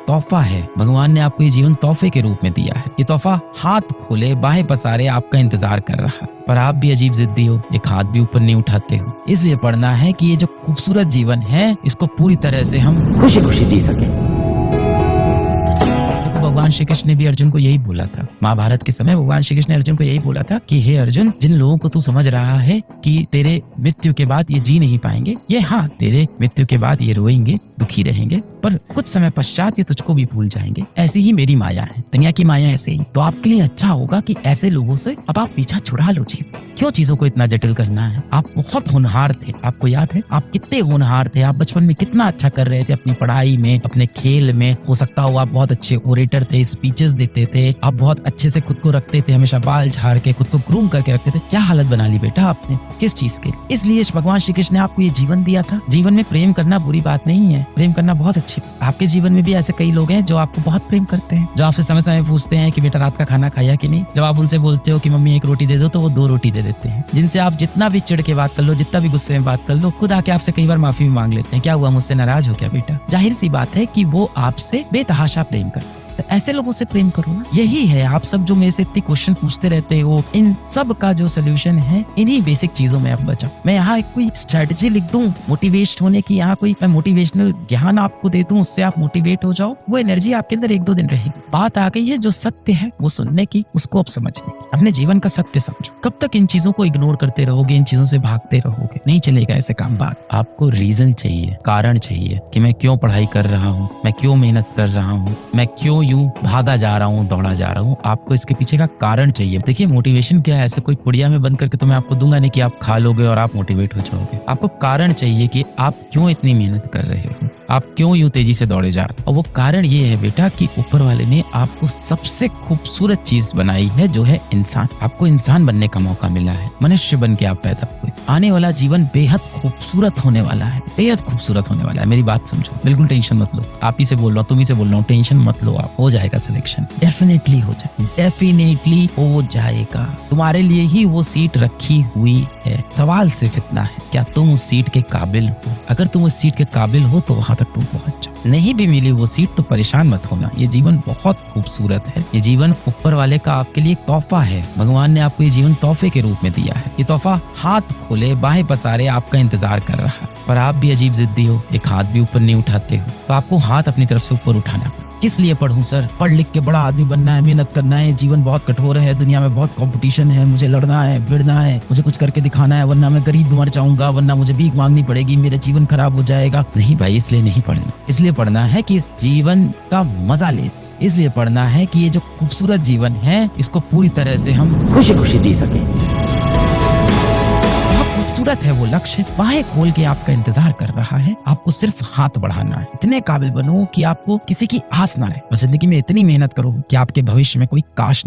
तोहफा है। भगवान ने आपको ये जीवन तोहफे के रूप में दिया है। ये तोहफा हाथ खोले बाहें पसारे आपका इंतजार कर रहा है, पर आप भी अजीब जिद्दी हो, एक हाथ भी ऊपर नहीं उठाते हो। इसलिए पढ़ना है कि ये जो खूबसूरत जीवन है इसको पूरी तरह से हम खुशी खुशी जी सके। भगवान श्री कृष्ण ने भी अर्जुन को यही बोला था। महाभारत के समय भगवान श्री कृष्ण ने अर्जुन को यही बोला था कि हे अर्जुन, जिन लोगों को तू समझ रहा है कि तेरे मृत्यु के बाद ये जी नहीं पाएंगे, ये हाँ तेरे मृत्यु के बाद ये रोएंगे, दुखी रहेंगे, पर कुछ समय पश्चात ये तुझको भी भूल जाएंगे। ऐसी ही मेरी माया है, दुनिया की माया ऐसे ही। तो आपके लिए अच्छा होगा कि ऐसे लोगों से अब आप पीछा छुड़ा लो जी। क्यों चीजों को इतना जटिल करना है? आप बहुत होनहार थे, आपको याद है आप कितने होनहार थे? आप बचपन में कितना अच्छा कर रहे थे अपनी पढ़ाई में, अपने खेल में। हो सकता हो आप बहुत अच्छे ओरेटर थे, स्पीचेस देते थे, आप बहुत अच्छे से खुद को रखते थे, हमेशा बाल झाड़ के खुद को ग्रूम करके रखते थे। क्या हालत बना ली बेटा आपने, किस चीज के? इसलिए भगवान श्री कृष्ण ने आपको ये जीवन दिया था। जीवन में प्रेम करना बुरी बात नहीं है, प्रेम करना बहुत अच्छी। आपके जीवन में भी ऐसे कई लोग हैं जो आपको बहुत प्रेम करते हैं, जो आपसे समय समय पूछते हैं कि बेटा रात का खाना खाया कि नहीं। जब आप उनसे बोलते हो कि मम्मी एक रोटी दे दो, तो वो 2 रोटी दे देते हैं। जिनसे आप जितना भी चिढ़ के बात कर लो, जितना भी गुस्से में बात कर लो, खुद आके आपसे कई बार माफी भी मांग लेते हैं। क्या हुआ, मुझसे नाराज हो क्या बेटा? जाहिर सी बात है कि वो आपसे बेतहाशा प्रेम करते हैं। तो ऐसे लोगों से प्रेम करो ना। यही है, आप सब जो मेरे से इतनी क्वेश्चन पूछते रहते हो, इन सब का जो सोल्यूशन है इन्हीं बेसिक चीजों में आप बचाओ। मैं यहाँ कोई स्ट्रेटजी लिख दूं मोटिवेट होने की, यहाँ कोई मैं मोटिवेशनल ज्ञान आपको दे दूं, उससे आप मोटिवेट हो जाओ, वो एनर्जी आपके अंदर 1-2 दिन रहेगी। बात आ गई है जो सत्य है वो सुनने की, उसको अब समझने की। अपने जीवन का सत्य समझो। कब तक इन चीजों को इग्नोर करते रहोगे, इन चीजों से भागते रहोगे? नहीं चलेगा ऐसे काम। बात आपको रीजन चाहिए, कारण चाहिए कि मैं क्यों पढ़ाई कर रहा हूँ, मैं क्यों मेहनत कर रहा हूँ, मैं क्यों यूं भागा जा रहा हूँ, दौड़ा जा रहा हूँ। आपको इसके पीछे का कारण चाहिए। देखिए मोटिवेशन क्या है, ऐसे कोई पुड़िया में बंद करके तो मैं आपको दूंगा नहीं कि आप खा लोगे और आप मोटिवेट हो जाओगे। आपको कारण चाहिए कि आप क्यों इतनी मेहनत कर रहे हो, आप क्यों यूं तेजी से दौड़े जा रहे हो। और वो कारण ये है बेटा कि ऊपर वाले ने आपको सबसे खूबसूरत चीज बनाई है, जो है इंसान। आपको इंसान बनने का मौका मिला है, मनुष्य बन के आप पैदा हुए। आने वाला जीवन बेहद खूबसूरत होने वाला है, बेहद खूबसूरत होने वाला है। मेरी बात समझो, बिल्कुल टेंशन मत लो। आप ही से बोल रहा हूँ, तुम ही से बोल रहा हूँ, टेंशन मत लो। आप हो जाएगा सिलेक्शन, डेफिनेटली हो जाएगा, डेफिनेटली हो जाएगा। तुम्हारे लिए ही वो सीट रखी हुई है। सवाल सिर्फ इतना है, क्या तुम उस सीट के काबिल हो? अगर तुम उस सीट के काबिल हो तो वहां तक तुम पहुंच जाओ। नहीं भी मिली वो सीट तो परेशान मत होना। ये जीवन बहुत खूबसूरत है। ये जीवन ऊपर वाले का आपके लिए एक तोहफा है। भगवान ने आपको ये जीवन तोहफे के रूप में दिया है। ये तोहफा हाथ खोले बाहें पसारे आपका इंतजार कर रहा है, पर आप भी अजीब जिद्दी हो, एक हाथ भी ऊपर नहीं उठाते हो। तो आपको हाथ अपनी तरफ से ऊपर उठाना। किस लिए पढ़ूं सर? पढ़ लिख के बड़ा आदमी बनना है, मेहनत करना है, जीवन बहुत कठोर है, दुनिया में बहुत कंपटीशन है, मुझे लड़ना है, भिड़ना है, मुझे कुछ करके दिखाना है, वरना मैं गरीब मर जाऊंगा, वरना मुझे भीख मांगनी पड़ेगी, मेरा जीवन खराब हो जाएगा। नहीं भाई, इसलिए नहीं पढ़ना। इसलिए पढ़ना है कि इस जीवन का मजा ले। इसलिए पढ़ना है कि ये जो खूबसूरत जीवन है इसको पूरी तरह से हम खुशी खुशी जी सके। खूबसूरत है वो लक्ष्य, बाहें खोल के आपका इंतजार कर रहा है। आपको सिर्फ हाथ बढ़ाना है। इतने काबिल बनो कि आपको किसी की आस ना रहे। बस जिंदगी में इतनी मेहनत करो कि आपके भविष्य में कोई काश